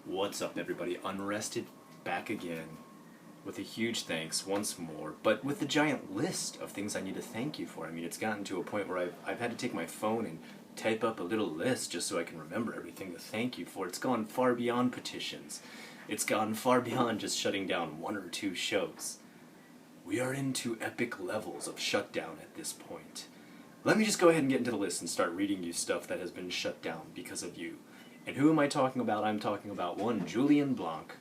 What's up, everybody? Unrested back again with a huge thanks once more, but with a giant list of things I need to thank you for. I mean, it's gotten to a point where I've had to take my phone and type up a little list just so I can remember everything to thank you for. It's gone far beyond petitions. It's gone far beyond just shutting down one or two shows. We are into epic levels of shutdown at this point. Let me just go ahead and get into the list and start reading you stuff that has been shut down because of you. And who am I talking about? I'm talking about one Julian Blanc.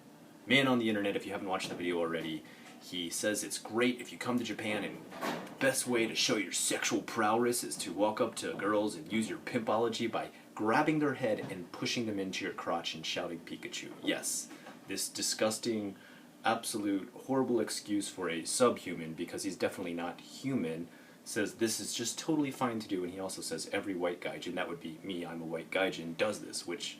Man on the internet, if you haven't watched the video already, he says it's great if you come to Japan and the best way to show your sexual prowess is to walk up to girls and use your pimpology by grabbing their head and pushing them into your crotch and shouting Pikachu. Yes, this disgusting, absolute, horrible excuse for a subhuman, because he's definitely not human, says this is just totally fine to do, and he also says every white Gaijin, that would be me, I'm a white Gaijin, does this, which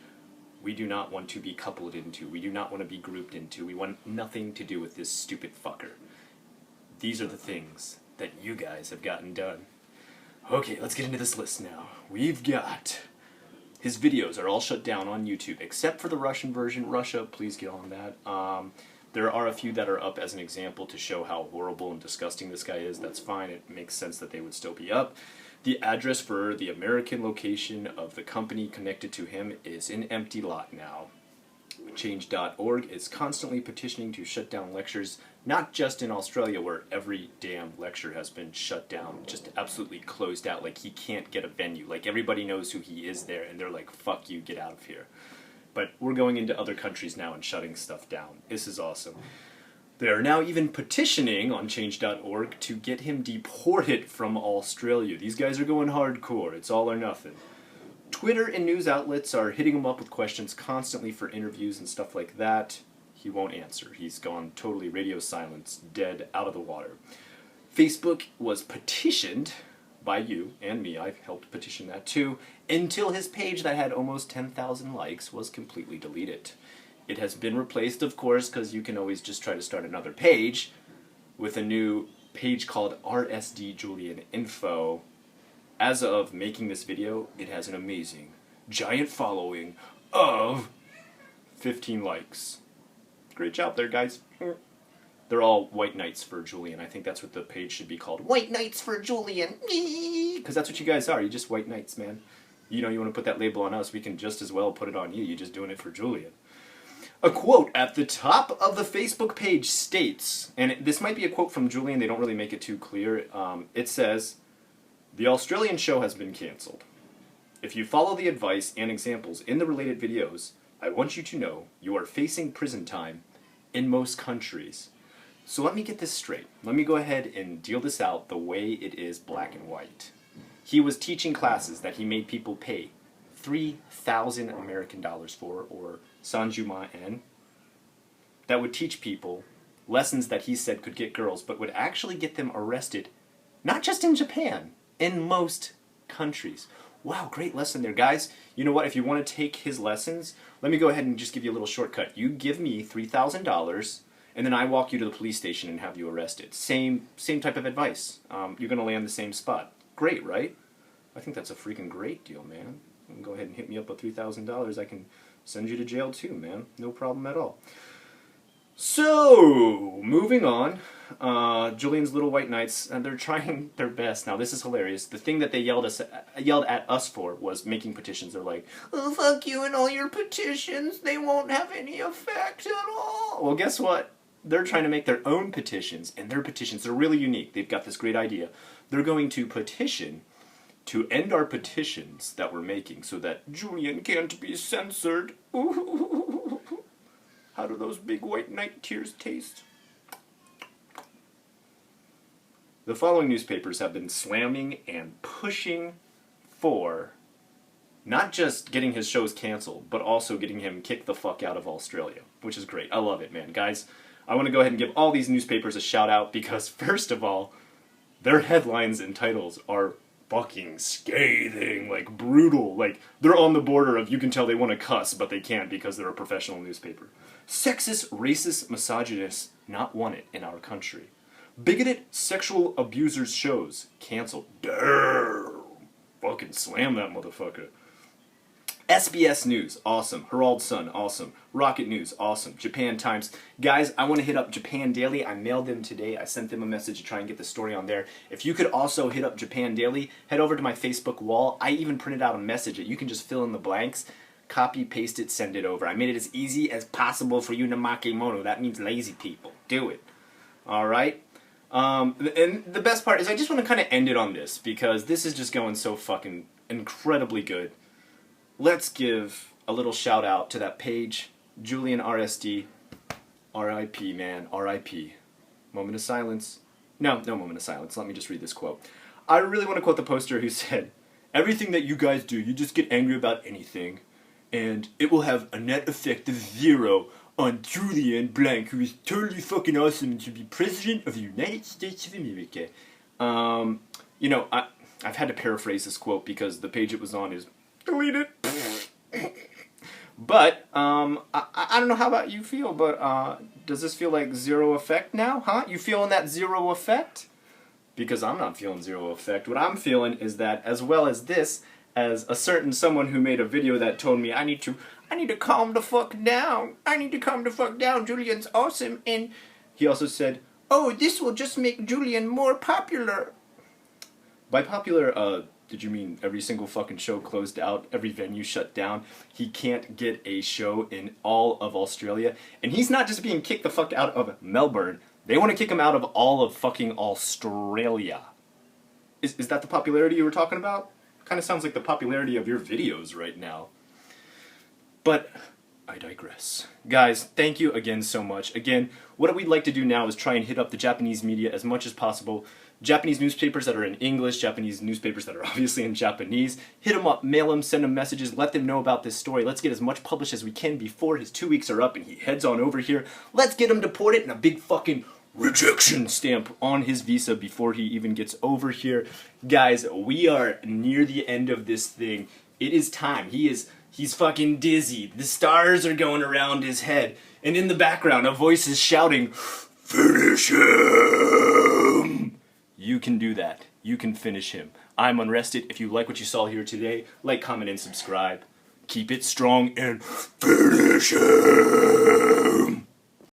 we do not want to be coupled into, we do not want to be grouped into, we want nothing to do with this stupid fucker. These are the things that you guys have gotten done. Okay, let's get into this list now. We've got... his videos are all shut down on YouTube, except for the Russian version. Russia, please get on that. There are a few that are up as an example to show how horrible and disgusting this guy is. That's fine. It makes sense that they would still be up. The address for the American location of the company connected to him is an empty lot now. Change.org is constantly petitioning to shut down lectures, not just in Australia where every damn lecture has been shut down, just absolutely closed out, like he can't get a venue. Like everybody knows who he is there and they're like, fuck you, get out of here. But we're going into other countries now and shutting stuff down. This is awesome. They are now even petitioning on Change.org to get him deported from Australia. These guys are going hardcore. It's all or nothing. Twitter and news outlets are hitting him up with questions constantly for interviews and stuff like that. He won't answer. He's gone totally radio silence, dead, out of the water. Facebook was petitioned by you and me. I've helped petition that too, until his page that had almost 10,000 likes was completely deleted. It has been replaced, of course, because you can always just try to start another page with a new page called RSD Julian Info. As of making this video, it has an amazing, giant following of 15 likes. Great job there, guys. They're all white knights for Julian. I think that's what the page should be called. White knights for Julian. Because that's what you guys are. You're just white knights, man. You know, you want to put that label on us, we can just as well put it on you. You're just doing it for Julian. A quote at the top of the Facebook page states, and this might be a quote from Julian, they don't really make it too clear. It says, "The Australian show has been cancelled. If you follow the advice and examples in the related videos, I want you to know you are facing prison time in most countries." So let me get this straight. Let me go ahead and deal this out the way it is, black and white. He was teaching classes that he made people pay 3,000 American dollars for, or sanjuma en, that would teach people lessons that he said could get girls, but would actually get them arrested, not just in Japan, in most countries. Wow, great lesson there, guys. You know what, if you want to take his lessons, let me go ahead and just give you a little shortcut. You give me $3,000, and then I walk you to the police station and have you arrested. Same type of advice. You're going to land the same spot. Great, right? I think that's a freaking great deal, man. You can go ahead and hit me up with $3,000. I can send you to jail too, man. No problem at all. So, moving on. Julian's Little White Knights, and they're trying their best. Now, this is hilarious. The thing that they yelled at us for was making petitions. They're like, "Oh, fuck you and all your petitions. They won't have any effect at all." Well, guess what? They're trying to make their own petitions, and their petitions are really unique. They've got this great idea. They're going to petition to end our petitions that we're making so that Julian can't be censored. Ooh. How do those big white knight tears taste? The following newspapers have been slamming and pushing for not just getting his shows canceled, but also getting him kicked the fuck out of Australia, which is great. I love it, man. Guys, I want to go ahead and give all these newspapers a shout out because, first of all, their headlines and titles are fucking scathing, like brutal, like they're on the border of you can tell they want to cuss, but they can't because they're a professional newspaper. Sexist, racist, misogynist, not wanted in our country. Bigoted sexual abusers shows canceled. Damn. Fucking slam that motherfucker. SBS News, awesome. Herald Sun, awesome. Rocket News, awesome. Japan Times. Guys, I want to hit up Japan Daily. I mailed them today. I sent them a message to try and get the story on there. If you could also hit up Japan Daily, head over to my Facebook wall. I even printed out a message that you can just fill in the blanks, copy, paste it, send it over. I made it as easy as possible for you Namakemono. That means lazy people. Do it. Alright? And the best part is I just want to kind of end it on this, because this is just going so fucking incredibly good. Let's give a little shout out to that page, Julian RSD, R.I.P. man, R.I.P. Moment of silence. No moment of silence. Let me just read this quote. I really want to quote the poster who said, "Everything that you guys do, you just get angry about anything, and it will have a net effect of 0 on Julian Blank, who is totally fucking awesome and should be President of the United States of America." You know, I've had to paraphrase this quote because the page it was on is deleted. But, I don't know how about you feel, but, does this feel like zero effect now, huh? You feeling that zero effect? Because I'm not feeling zero effect. What I'm feeling is that, as well as this, as a certain someone who made a video that told me I need to calm the fuck down. I need to calm the fuck down. Julian's awesome. And he also said, "Oh, this will just make Julian more popular." By popular, did you mean every single fucking show closed out, every venue shut down? He can't get a show in all of Australia. And he's not just being kicked the fuck out of Melbourne. They want to kick him out of all of fucking Australia. Is that the popularity you were talking about? Kind of sounds like the popularity of your videos right now. But I digress. Guys, thank you again so much. Again, what we'd like to do now is try and hit up the Japanese media as much as possible. Japanese newspapers that are in English, Japanese newspapers that are obviously in Japanese. Hit them up, mail them, send them messages, let them know about this story. Let's get as much published as we can before his 2 weeks are up and he heads on over here. Let's get him deported and a big fucking rejection stamp on his visa before he even gets over here. Guys, we are near the end of this thing. It is time. He's fucking dizzy. The stars are going around his head. And in the background, a voice is shouting, "Finish him!" You can do that. You can finish him. I'm Unrested. If you like what you saw here today, like, comment, and subscribe. Keep it strong and finish him!